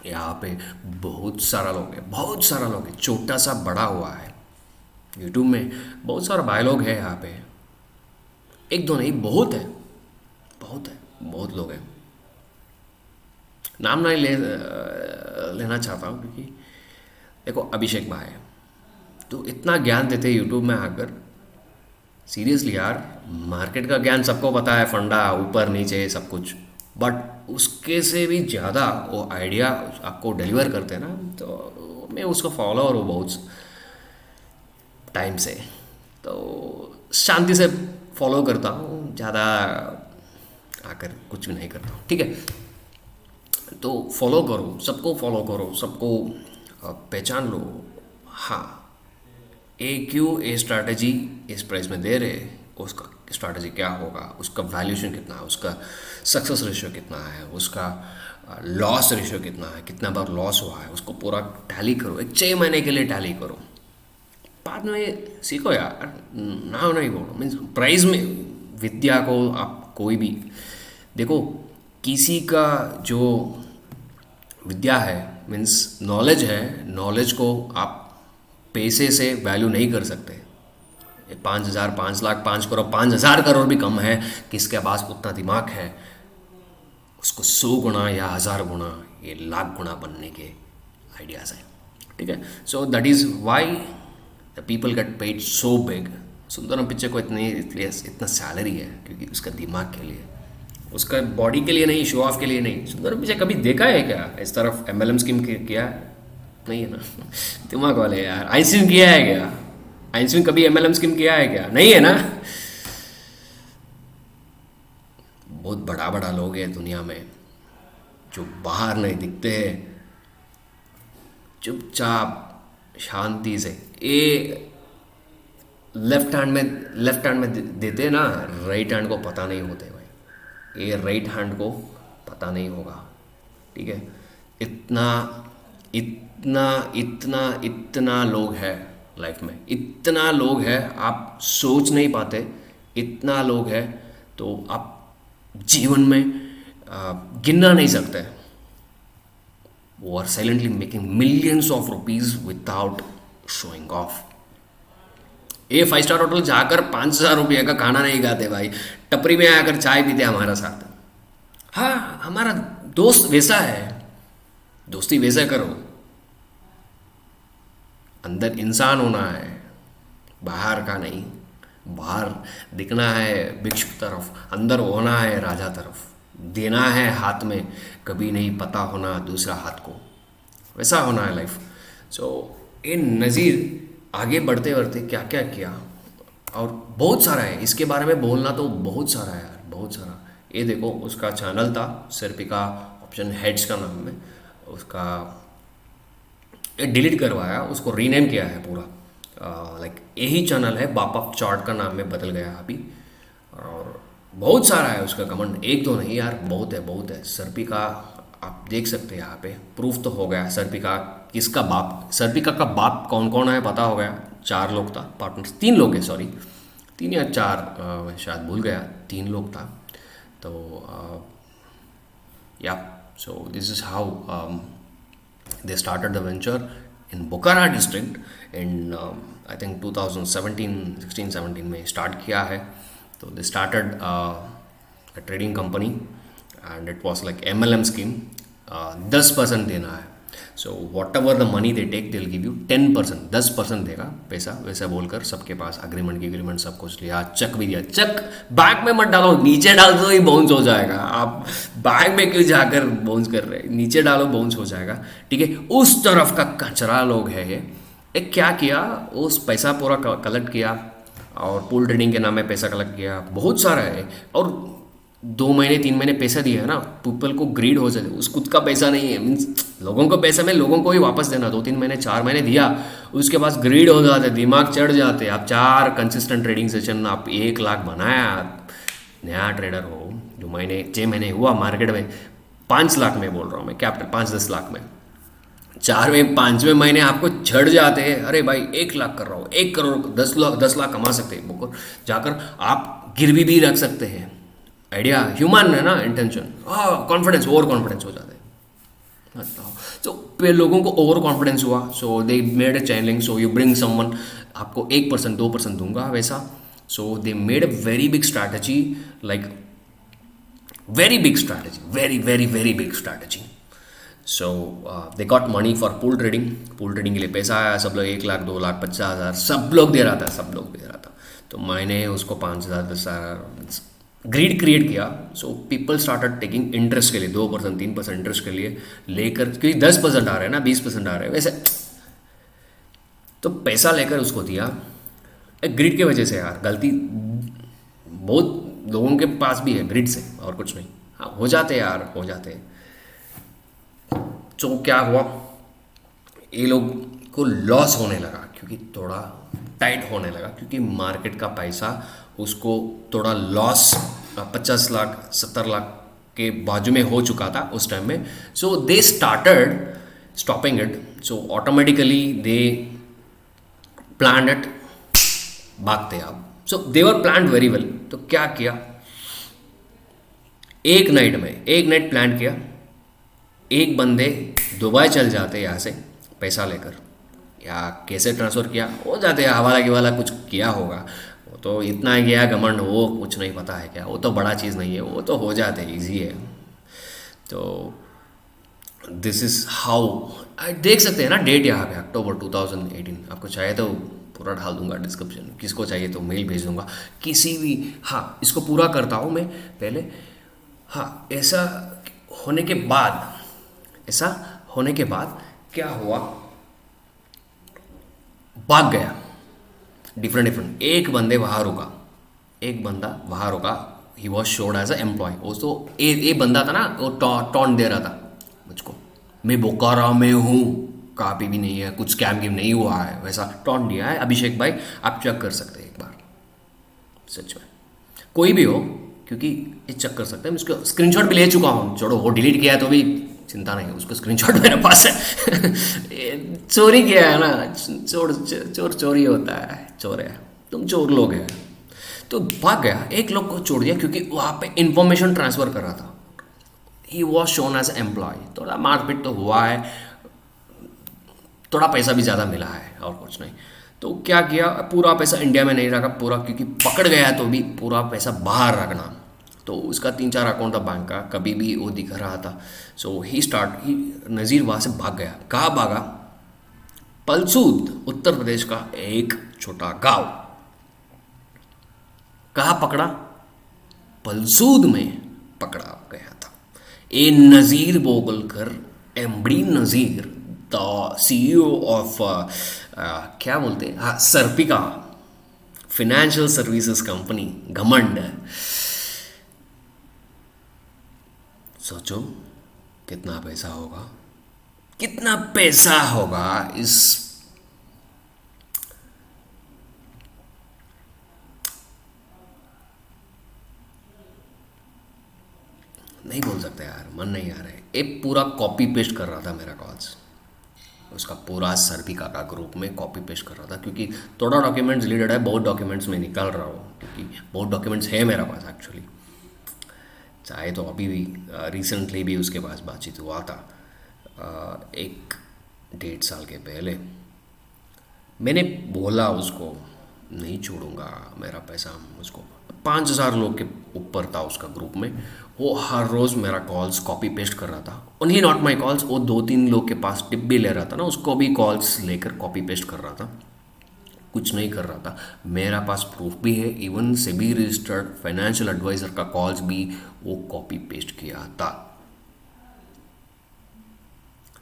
यहाँ पे बहुत सारा लोग है, छोटा सा बड़ा हुआ है, यूट्यूब में बहुत सारा भाई लोग है यहाँ पे, एक दो नहीं, बहुत है, बहुत लोग हैं। नाम नहीं लेना चाहता हूँ, क्योंकि देखो अभिषेक भाई तो इतना ज्ञान देते यूट्यूब में आकर, सीरियसली यार, मार्केट का ज्ञान सबको पता है, फंडा ऊपर नीचे सब कुछ, बट उसके से भी ज़्यादा वो आइडिया आपको डिलीवर करते हैं ना, तो मैं उसको फॉलोअर हूँ बहुत टाइम से, तो शांति से फॉलो करता हूँ, ज़्यादा आकर कुछ भी नहीं करता हूँ, ठीक है। तो फॉलो करो, सबको पहचान लो। हाँ, ए स्ट्रैटेजी इस प्राइस में दे रहे, उसका स्ट्रैटेजी क्या होगा, उसका वैल्यूएशन कितना है, उसका सक्सेस रेशियो कितना है, उसका लॉस रेशियो कितना है, कितना बार लॉस हुआ है, उसको पूरा टैली करो, एक 6 महीने के लिए टैली करो, बाद में सीखो यार, ना नहीं बोलो। मीन्स प्राइस में विद्या को आप कोई भी देखो, किसी का जो विद्या है मीन्स नॉलेज है, नॉलेज को आप पैसे से वैल्यू नहीं कर सकते। 5,000, 5 लाख, 5 करोड़, 5,000 करोड़ भी कम है, किसके पास उतना दिमाग है उसको 100 गुना या 1000 गुना, ये लाख गुना बनने के आइडियाज़ हैं, ठीक है। So that is why the people get paid so big. Sundaram Pichai को इतनी इसलिए इतना सैलरी है क्योंकि उसका दिमाग के लिए, उसका बॉडी के लिए नहीं, शो ऑफ के लिए नहीं। सुंदरम पिच्चै कभी देखा है क्या इस तरफ MLM स्कीम किया है? नहीं है ना दिमाग वाले यार। आइंस्टीन किया है क्या? आइंस्टीन कभी MLM स्कीम किया है क्या? नहीं है ना। बहुत बड़ा बड़ा लोग हैं दुनिया में जो बाहर नहीं दिखते हैं, चुपचाप शांति से ये लेफ्ट हैंड में देते ना, राइट हैंड को पता नहीं होते भाई, ये राइट हैंड को पता नहीं होगा, ठीक है। इतना इतना इतना इतना लोग है लाइफ में, इतना लोग है आप सोच नहीं पाते, इतना लोग है तो आप जीवन में गिनना नहीं सकते। वो are silently making millions of rupees without showing off. ये 5 स्टार होटल जाकर 5,000 रुपये का खाना नहीं खाते भाई, टपरी में आकर चाय पीते हमारा साथ। हाँ, हमारा दोस्त वैसा है, दोस्ती वैसा करो। अंदर इंसान होना है, बाहर का नहीं। बाहर दिखना है भिक्षुक तरफ, अंदर होना है राजा तरफ। देना है हाथ में, कभी नहीं पता होना दूसरा हाथ को, वैसा होना है लाइफ। सो इन नज़ीर आगे बढ़ते बढ़ते क्या क्या किया, और बहुत सारा है इसके बारे में बोलना तो, बहुत सारा है यार, बहुत सारा। ये देखो उसका चैनल था सर्पिका ऑप्शन हेड्स का नाम में, उसका ये डिलीट करवाया, उसको रीनेम किया है पूरा। लाइक यही चैनल है, बाप ऑफ चार्ट का नाम में बदल गया अभी। और बहुत सारा है उसका कमेंट, एक तो नहीं यार, बहुत है बहुत है। सर्पिका आप देख सकते हैं यहाँ पे, प्रूफ तो हो गया सर्पिका किसका बाप, सर्पिका का बाप कौन कौन है पता हो गया। 4 लोग था पार्टनर्स, 3 लोग है सॉरी, 3 या 4 मैं शायद भूल गया, 3 लोग था। तो या so this is how they started the venture in Bokhara district in I think 2017 में स्टार्ट किया है। तो they started a trading company and it was like MLM scheme। 10% देना है, so whatever the money they take they'll give you 10%, 10% देगा पैसा, वैसा बोलकर सबके पास एग्रीमेंट सब कुछ लिया, चेक भी दिया। चेक बैग में मत डालो, नीचे डाल दो ही बाउंस हो जाएगा। आप बैग में क्यों जाकर बाउंस कर रहे हैं, नीचे डालो बाउंस हो जाएगा, ठीक है। उस तरफ का कचरा लोग है ये। एक क्या किया, उस पैसा पूरा कलेक्ट किया और पूल ट्रेडिंग के नाम में पैसा कलेक्ट किया, बहुत सारा है। और 2 महीने 3 महीने पैसा दिया है ना, पीपल को ग्रीड हो जाए, उस खुद का पैसा नहीं है, मीन्स लोगों को पैसा में लोगों को ही वापस देना। 2-3 महीने 4 महीने दिया, उसके पास ग्रीड हो जाते, दिमाग चढ़ जाते। आप 4 कंसिस्टेंट ट्रेडिंग सेशन, आप 1 लाख बनाया, आप नया ट्रेडर हो, जो महीने 6 महीने हुआ मार्केट में 5 लाख में बोल रहा हूँ मैं, कैपिटल 5-10 लाख में, 4वें 5वें महीने आपको चढ़ जाते हैं। अरे भाई 1 लाख कर रहा हूँ, 1 करोड़ 10 लाख कमा सकते हैं, बुक जाकर आप गिरवी भी रख सकते हैं। आइडिया ह्यूमन है ना, इंटेंशन, कॉन्फिडेंस, ओवर कॉन्फिडेंस हो जाते हैं। तो लोगों को ओवर कॉन्फिडेंस हुआ, so they made a channeling, so you bring someone, आपको 1% 2% दूंगा वैसा। So they made a very big strategy, like very big strategy, very very very big strategy. So they got money for pool trading, pool trading के लिए पैसा आया, सब लोग 1 लाख 2 लाख 50,000 सब लोग दे रहा था, सब लोग दे रहा था। तो मैंने उसको 5,000 10,000 ग्रीड क्रिएट किया। So people started taking interest के लिए 2% 3% इंटरेस्ट के लिए लेकर, क्योंकि 10% आ रहे हैं ना, 20% आ रहे हैं वैसे, तो पैसा लेकर उसको दिया। एक ग्रिड की वजह से यार, गलती बहुत लोगों के पास भी है ग्रिड से, और कुछ नहीं। हाँ हो जाते यार, हो जाते। तो क्या हुआ, ये लोग को लॉस होने लगा, क्योंकि थोड़ा टाइट होने लगा, क्योंकि मार्केट का पैसा उसको थोड़ा लॉस 50 लाख 70 लाख के बाजू में हो चुका था उस टाइम में। So they started stopping it, so automatically they plan it, भागते आप। So they were plan very well. तो क्या किया, एक नाइट प्लान किया, एक बंदे दुबई चल जाते यहाँ से पैसा लेकर, या कैसे ट्रांसफ़र किया, हो जाते हवाला की वाला कुछ किया होगा, वो तो इतना गया घमंड, वो कुछ नहीं पता है क्या, वो तो बड़ा चीज़ नहीं है, वो तो हो जाते, इजी है। तो दिस इज हाउ, देख सकते हैं ना डेट यहाँ पे अक्टूबर 2018, आपको चाहे तो पूरा डाल दूंगा डिस्क्रिप्शन, किसको चाहिए तो मेल भेज दूंगा किसी भी। हाँ, इसको पूरा करता हूँ मैं पहले। हाँ, होने के बाद ऐसा होने के बाद क्या हुआ, भाग गया। डिफरेंट डिफरेंट, एक बंदा वहाँ रुका। He was showed as a employ. वो तो ये बंदा था ना, वो टॉन्ट दे रहा था मुझको, मैं बोकारो में हूँ, कॉपी भी नहीं है, कुछ स्कैम की नहीं हुआ है, वैसा टॉन्ट दिया है अभिषेक भाई। आप चेक कर सकते हैं एक बार, सच में कोई भी हो, क्योंकि ये चेक कर सकते हैं। मैं उसका स्क्रीनशॉट भी ले चुका हूँ, छोड़ो वो डिलीट किया है तो भी चिंता नहीं, उसका स्क्रीनशॉट मेरे पास है। ये चोरी किया है ना, चोर चोर चोरी होता है, चोर है, तुम चोर लोग हैं। तो भाग गया, एक लोग को छोड़ दिया क्योंकि वहाँ पे इंफॉर्मेशन ट्रांसफ़र कर रहा था। He was shown as employ, थोड़ा मारपीट तो हुआ है, थोड़ा पैसा भी ज़्यादा मिला है और कुछ नहीं। तो क्या किया, पूरा पैसा इंडिया में नहीं रखा पूरा, क्योंकि पकड़ गया तो भी पूरा पैसा बाहर रखना। तो उसका 3-4 अकाउंट था बैंक का, कभी भी वो दिख रहा था। सो ही नज़ीर वहाँ से भाग गया। कहाँ भागा, पलसूद उत्तर प्रदेश का एक छोटा गांव। कहाँ पकड़ा, पलसूद में पकड़ा गया था। ए Nazir Bogalkar, MD Nazir, the CEO of क्या बोलते हैं, हाँ, सर्पिका फिनेंशियल सर्विसेज कंपनी, घमंड। सोचो कितना पैसा होगा, कितना पैसा होगा इस, नहीं बोल सकते यार, मन नहीं आ रहा है। एक पूरा कॉपी पेस्ट कर रहा था मेरा कॉल्स, उसका पूरा सर्पिका का ग्रुप में कॉपी पेस्ट कर रहा था, क्योंकि थोड़ा डॉक्यूमेंट्स रिलेटेड है, बहुत डॉक्यूमेंट्स मैं निकाल रहा हूँ, क्योंकि बहुत डॉक्यूमेंट्स है मेरा पास एक्चुअली। चाहे तो अभी भी रिसेंटली भी उसके पास बातचीत हुआ था, 1-1.5 साल के पहले। मैंने बोला उसको नहीं छोड़ूंगा मेरा पैसा, उसको 5,000 लोग के ऊपर था उसका ग्रुप में। वो हर रोज़ मेरा कॉल्स कॉपी पेस्ट कर रहा था, उन्हीं नॉट माई कॉल्स, वो 2-3 लोग के पास टिप भी ले रहा था ना, उसको भी कॉल्स लेकर कॉपी पेस्ट कर रहा था, कुछ नहीं कर रहा था। मेरा पास प्रूफ भी है, even SEBI registered financial adviser का कॉल्स भी वो कॉपी पेस्ट किया था।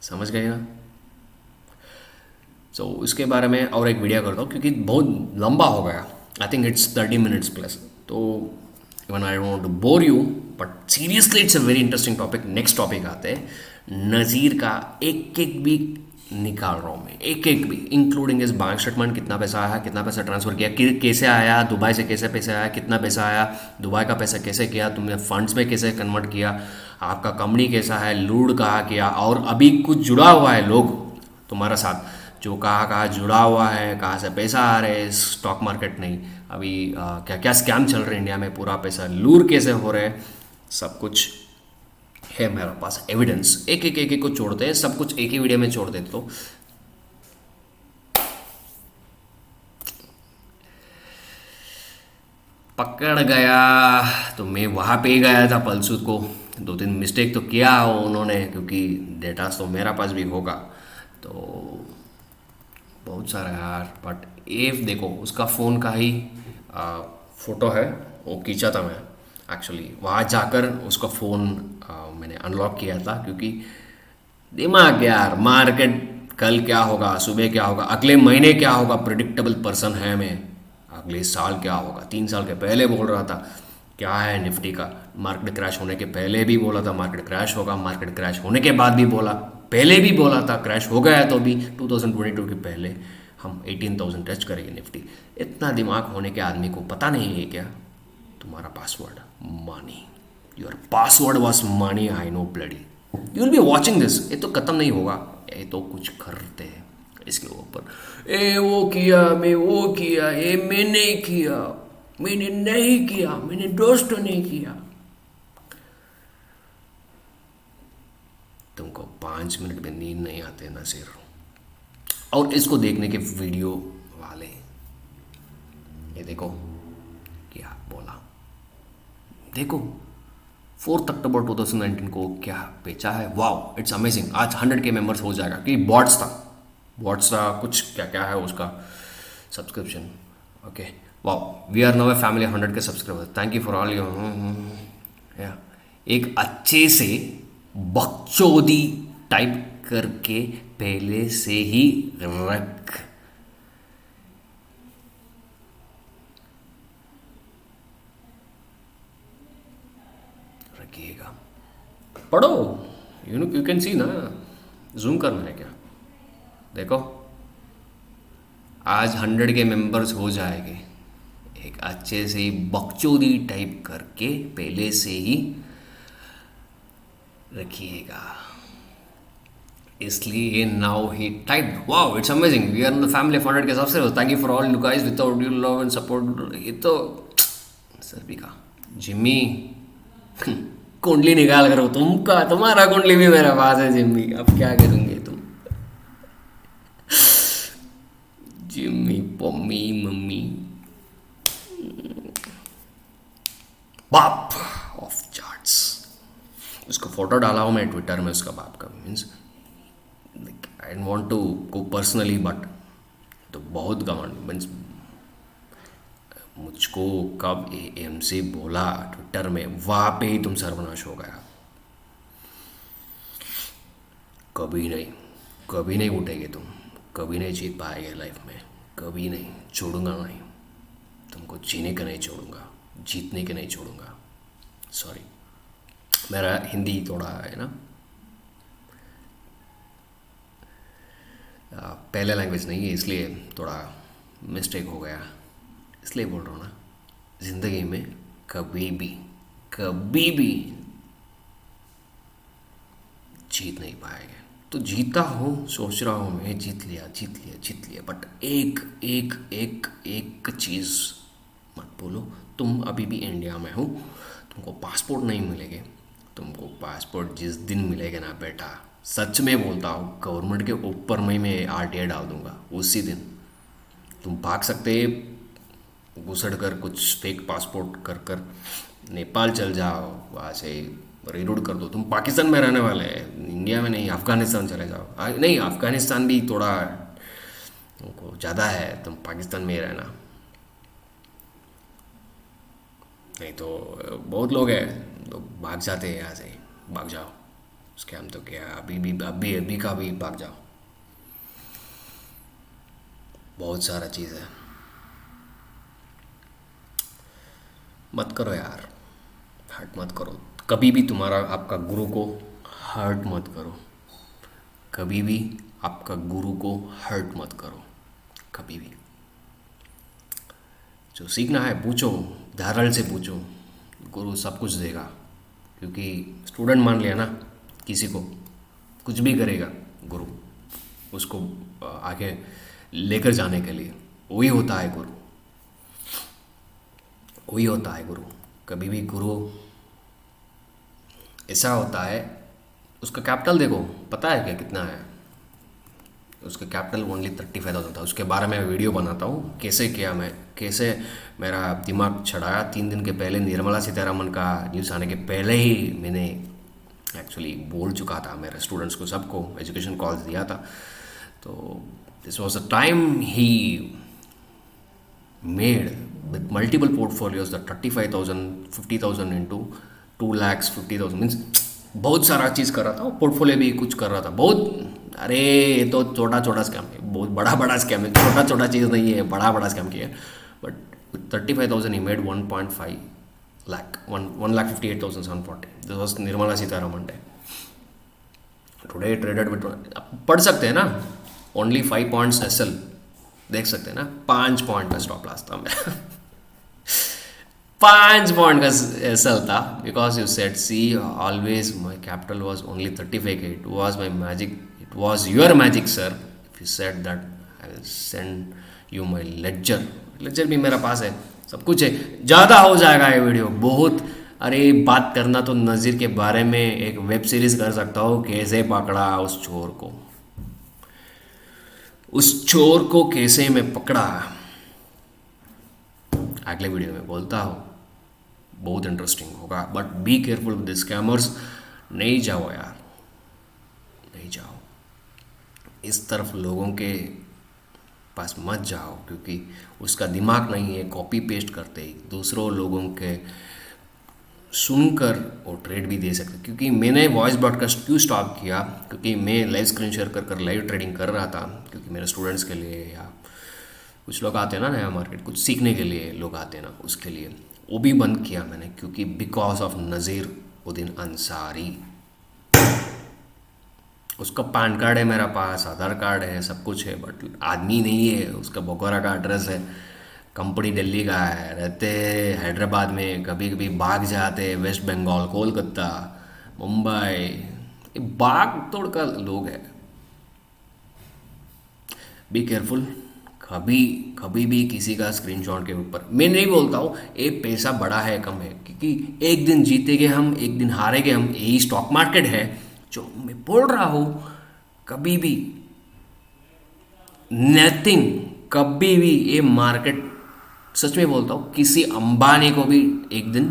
समझ गए ना। सो इसके बारे में और एक वीडियो करता हूँ, क्योंकि बहुत लंबा हो गया, I think it's 30 minutes plus. तो even I don't to bore you, but seriously it's a very interesting topic. Next topic आते हैं, नज़ीर का एक एक भी निकाल रहा हूँ मैं, एक एक भी, इंक्लूडिंग इस बैंक स्टेटमेंट, कितना पैसा आया, कितना पैसा ट्रांसफ़र किया, कैसे आया, दुबई से कैसे पैसा आया, कितना पैसा आया, दुबई का पैसा कैसे किया, तुमने फंड्स में कैसे कन्वर्ट किया, आपका कंपनी कैसा है, लूड कहाँ किया, और अभी कुछ जुड़ा हुआ है लोग तुम्हारा साथ, जो कहाँ कहाँ जुड़ा हुआ है, कहाँ से पैसा आ रहे हैं, स्टॉक मार्केट नहीं, अभी क्या क्या स्कैम चल रहे हैं इंडिया में, पूरा पैसा लूर कैसे हो रहे हैं, सब कुछ है मेरे पास एविडेंस। एक एक को छोड़ते हैं, सब कुछ एक ही वीडियो में छोड़ देते तो पकड़ गया। तो मैं वहाँ पे ही गया था पलसूद को, 2-3 मिस्टेक तो किया हो उन्होंने, क्योंकि डेटा तो मेरा पास भी होगा, तो बहुत सारा यार। बट ये देखो, उसका फ़ोन का ही फ़ोटो है, वो खींचा था मैं एक्चुअली। वहाँ जाकर उसका फ़ोन मैंने अनलॉक किया था, क्योंकि दिमाग यार, मार्केट कल क्या होगा, सुबह क्या होगा, अगले महीने क्या होगा, प्रिडिक्टेबल पर्सन है मैं। अगले साल क्या होगा, 3 साल के पहले बोल रहा था क्या है निफ्टी का, मार्केट क्रैश होने के पहले भी बोला था मार्केट क्रैश होगा, मार्केट क्रैश होने के बाद भी बोला, पहले भी बोला था क्रैश हो गया है, तो भी 2022 के पहले हम 18,000 टच करेंगे निफ्टी। इतना दिमाग होने के आदमी को पता नहीं है क्या तुम्हारा password money, your password was money, I know bloody. You will be watching this, ये तो खत्म नहीं होगा, ये तो कुछ करते हैं इसके ऊपर। ए वो किया, मैं वो किया, ए मैंने किया, मैंने नहीं किया, मैंने दोस्तों ने किया। तुमको 5 मिनट में नींद नहीं आते ना सिर। और इसको देखने के वीडियो वाले, ये देखो क्या बोला, देखो 4 अक्टूबर 2019 को क्या बेचा है, वाओ इट्स अमेजिंग। आज 100 के मेंबर्स हो जाएगा कि बॉट्स था कुछ क्या क्या है उसका subscription. Okay wow, we are now a family 100 K subscriber, thank you for all your. एक अच्छे से बकचोदी टाइप करके पहले से ही रखिएगा। पढ़ो, यू कैन सी ना, जूम करना है क्या? देखो आज 100 के मेंबर्स हो जाएंगे, एक अच्छे से बकचोदी टाइप करके पहले से ही रखिएगा। इसलिए नाउ ही type wow it's amazing, we are in the family of 100 K सबसे, thank you for all you guys, without you love and support. ये तो सर भी कहा जिम्मी कुंडली निकाल कर तुम्हारा कुंडली भी मेरे पास है जिम्मी, अब क्या करेंगे तुम? जिम्मी पम्मी मम्मी बाप ऑफ चार्ट्स। उसका फोटो डाला हूँ मैं ट्विटर में उसका बाप का, means I don't want to go personally but तो बहुत घमंड मीन्स मुझको कब एम से बोला ट्विटर में, वहाँ पे ही तुम सर्वनाश हो गया। कभी नहीं उठेगे तुम, कभी नहीं जीत पाएंगे लाइफ में, कभी नहीं, छोड़ूंगा नहीं तुमको, जीने का नहीं छोड़ूंगा, जीतने के नहीं छोड़ूंगा। सॉरी मेरा हिंदी थोड़ा है ना, पहले लैंग्वेज नहीं है इसलिए थोड़ा मिस्टेक हो गया, इसलिए बोल रहा हूँ ना, ज़िंदगी में कभी भी जीत नहीं पाएंगे। तो जीता हूँ, सोच रहा हूँ मैं जीत लिया, बट एक चीज़ मत बोलो, तुम अभी भी इंडिया में हो, तुमको पासपोर्ट नहीं मिलेंगे। तुमको पासपोर्ट जिस दिन मिलेगा ना बेटा, सच में बोलता हूँ, गवर्नमेंट के ऊपर में मैं आरटीआई डाल दूंगा, उसी दिन तुम भाग सकते, घुसड़ कर कुछ फेक पासपोर्ट कर नेपाल चल जाओ, वहाँ से रीरूट कर दो, तुम पाकिस्तान में रहने वाले हैं, इंडिया में नहीं, अफ़गानिस्तान चले जाओ। नहीं, अफ़गानिस्तान भी थोड़ा तुमको ज़्यादा है, तुम पाकिस्तान में ही रहना। नहीं तो बहुत लोग हैं तो भाग जाते हैं यहाँ से, भाग जाओ, उसके हम तो क्या, अभी का भी भाग जाओ, बहुत सारा चीज़ है। मत करो यार, हर्ट मत करो कभी भी, तुम्हारा आपका गुरु को हर्ट मत करो कभी भी, आपका गुरु को हर्ट मत करो कभी भी। जो सीखना है पूछो, धारल से पूछो, गुरु सब कुछ देगा, क्योंकि स्टूडेंट मान लिया ना किसी को, कुछ भी करेगा गुरु, उसको आगे लेकर जाने के लिए वही होता है गुरु, वही होता है गुरु। कभी भी गुरु ऐसा होता है, उसका कैपिटल देखो, पता है क्या कितना है? उसका कैपिटल ओनली 35,000 था। उसके बारे में वीडियो बनाता हूँ, कैसे किया मैं, कैसे मेरा दिमाग चढ़ाया। 3 दिन के पहले निर्मला सीतारमण का न्यूज़ आने के पहले ही मैंने एक्चुअली बोल चुका था मेरे स्टूडेंट्स को, सबको एजुकेशन कॉल्स दिया था। तो this was the time he made with multiple portfolios the 35,000 50,000 into 2,50,000 means बहुत सारा चीज़ कर रहा था, पोर्टफोलियो भी कुछ कर रहा था बहुत। अरे ये तो छोटा स्कैम है, बहुत बड़ा स्कैम है, छोटा चीज़ नहीं है, बड़ा स्कैम किया है। But 35,000 he made 1.5 lakh 1,58,740। This was Nirmala Sitharaman day. Today traded with, पढ़ सकते हैं ना, ओनली 5 पॉइंट्स एसएल, देख सकते हैं ना, 5 पॉइंट का स्टॉप लॉस था मेरा 5 पॉइंट का एसएल था, because you set see always my capital was only 35K, it was my magic, it was your magic sir, if you set that I will send you my lecture भी मेरा पास है, सब कुछ है। ज़्यादा हो जाएगा ये वीडियो बहुत, अरे बात करना तो नज़ीर के बारे में एक वेब सीरीज़ कर सकता हूँ, कैसे पकड़ा उस चोर को कैसे मैं पकड़ा, अगले वीडियो में बोलता हूँ। बहुत इंटरेस्टिंग होगा, but be careful with scammers. नहीं जाओ यार, नहीं जाओ इस तरफ, लोगों के पास मत जाओ, क्योंकि उसका दिमाग नहीं है, कॉपी पेस्ट करते ही दूसरों लोगों के सुनकर वो ट्रेड भी दे सकते। क्योंकि मैंने वॉइस ब्रॉडकास्ट क्यों स्टॉप किया, क्योंकि मैं लाइव स्क्रीन शेयर कर कर लाइव ट्रेडिंग कर रहा था, क्योंकि मेरे स्टूडेंट्स के लिए, या कुछ लोग आते हैं ना नया मार्केट, कुछ सीखने के लिए लोग आते हैं ना, उसके लिए वो भी बंद किया मैंने, क्योंकि बिकॉज ऑफ नज़ीर उद्दीन अंसारी। उसका पैन कार्ड है मेरा पास, आधार कार्ड है, सब कुछ है, बट आदमी नहीं है। उसका बोकारो का एड्रेस है, कंपनी दिल्ली का है, रहते हैदराबाद में, कभी कभी भाग जाते वेस्ट बंगाल, कोलकाता, मुंबई। ये भाग तोड़ का लोग है। बी केयरफुल, कभी कभी भी किसी का स्क्रीनशॉट के ऊपर, मैं नहीं बोलता हूँ ये पैसा बड़ा है कम है, क्योंकि एक दिन जीतेंगे हम, एक दिन हारेंगे हम, यही स्टॉक मार्केट है। जो मैं बोल रहा हूँ, कभी भी नथिंग, कभी भी ये मार्केट, सच में बोलता हूँ, किसी अंबानी को भी एक दिन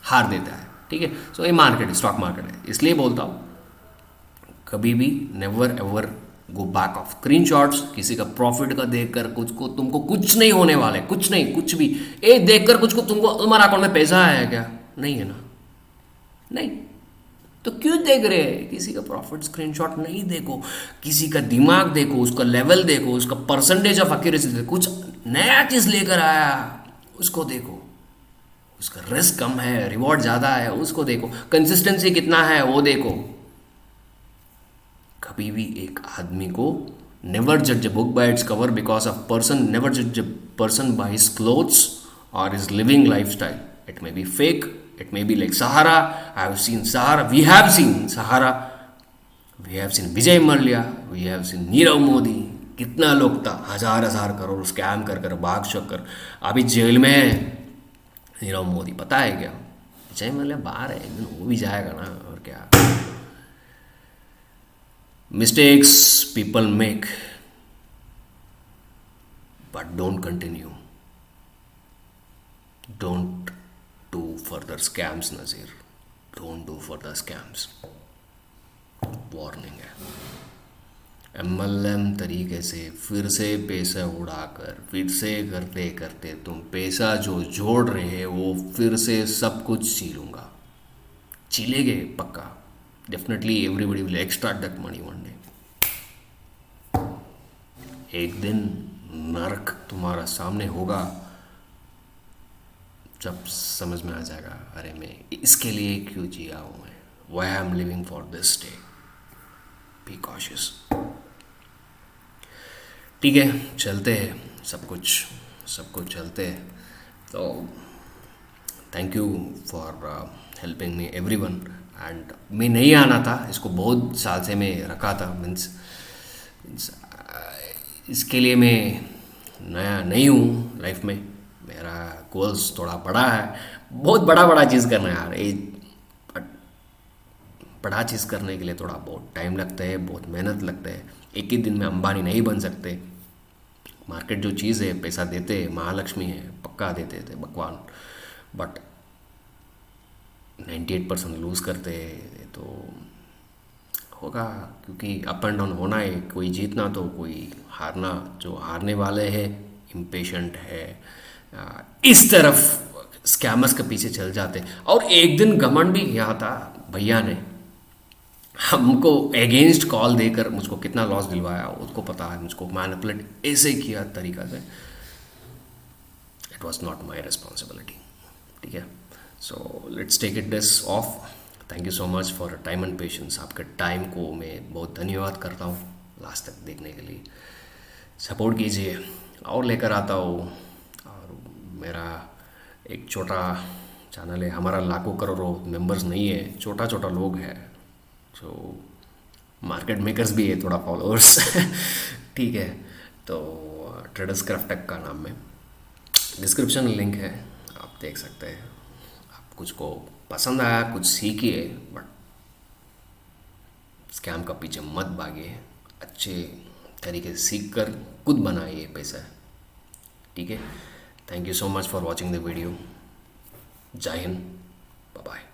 हार देता है, ठीक है। सो ये मार्केट है, स्टॉक मार्केट है, इसलिए बोलता हूँ कभी भी never ever go back of screen shots. किसी का प्रॉफिट का देखकर कुछ को, तुमको कुछ नहीं होने वाले, कुछ नहीं, कुछ भी ये देखकर कुछ को तुमको, तुम्हारा अकाउंट में पैसा आया क्या? नहीं है ना, नहीं, तो क्यों देख रहे हैं? किसी का प्रॉफिट स्क्रीनशॉट नहीं देखो, किसी का दिमाग देखो, उसका लेवल देखो, उसका परसेंटेज ऑफ एक्यूरेसी देखो, कुछ नया चीज लेकर आया उसको देखो, उसका रिस्क कम है, रिवॉर्ड ज़्यादा है, उसको देखो, कंसिस्टेंसी कितना है वो देखो। कभी भी एक आदमी को नेवर जज a book by its cover, because of person, never जज a person by his clothes और his living life style. It may be fake, it may be like Sahara, I have seen Sahara, we have seen Sahara, we have seen Vijay Mallya, we have seen Nirav Modi. कितना लोग था, हजार हजार crore scam कर कर भाग कर अभी जेल में है नीरव मोदी, पता है क्या? विजय मल्ल्या बाहर है, एक दिन वो भी जाएगा ना, और क्या। Mistakes people make, but don't continue, don't do further scams Nazeer, don't do further scams, warning है। MLM तरीके से फिर से पैसा उड़ाकर, फिर से करते करते तुम पैसा जो जोड़ रहे हैं वो फिर से सब कुछ छीलूंगा, छीलेंगे पक्का, definitely everybody will extract that money one day. एक दिन नरक तुम्हारा सामने होगा, जब समझ में आ जाएगा, अरे मैं इसके लिए क्यों जिया हूँ, मैं why I am living for this day. Be cautious. ठीक है, चलते हैं, सब कुछ चलते हैं। तो thank you for helping me everyone. And मैं नहीं आना था, इसको बहुत साल से मैं रखा था, मीन्स इसके लिए मैं नया नहीं हूँ लाइफ में, मेरा गोल्स थोड़ा बड़ा है, बहुत बड़ा बड़ा चीज़ करना है यार। ये बड़ा चीज़ करने के लिए थोड़ा बहुत टाइम लगता है, बहुत मेहनत लगता है, एक ही दिन में अंबानी नहीं बन सकते। मार्केट जो चीज़ है, पैसा देते, महालक्ष्मी है, पक्का देते थे भगवान, बट 98% लूज़ करते हैं, तो होगा, क्योंकि अप एंड डाउन होना है, कोई जीतना तो कोई हारना। जो हारने वाले हैं इम्पेशेंट है, इस तरफ स्कैमर्स के पीछे चल जाते। और एक दिन घमंड भी किया था भैया ने, हमको अगेंस्ट कॉल देकर मुझको कितना लॉस दिलवाया उसको पता है, मुझको मैनिपुलेट ऐसे किया तरीका से, it was not my responsibility, ठीक है। So let's take it this off. Thank you so much for time and patience. आपके टाइम को मैं बहुत धन्यवाद करता हूँ, लास्ट तक देखने के लिए। सपोर्ट कीजिए, और लेकर आता हूँ। और मेरा एक छोटा चैनल है, हमारा लाखों करोड़ों मेंबर्स नहीं है, छोटा छोटा लोग हैं, जो मार्केट मेकर्स भी है, थोड़ा फॉलोअर्स ठीक है। तो ट्रेडर्स क्राफ्ट का नाम में डिस्क्रिप्शन लिंक है, आप देख सकते हैं। आप कुछ को पसंद आया, कुछ सीखिए, बट स्कैम का पीछे मत भागिए, अच्छे तरीके से सीख कर खुद बनाइए पैसा, ठीक है। Thank you so much for watching the video. जय हिंद, बाय बाय।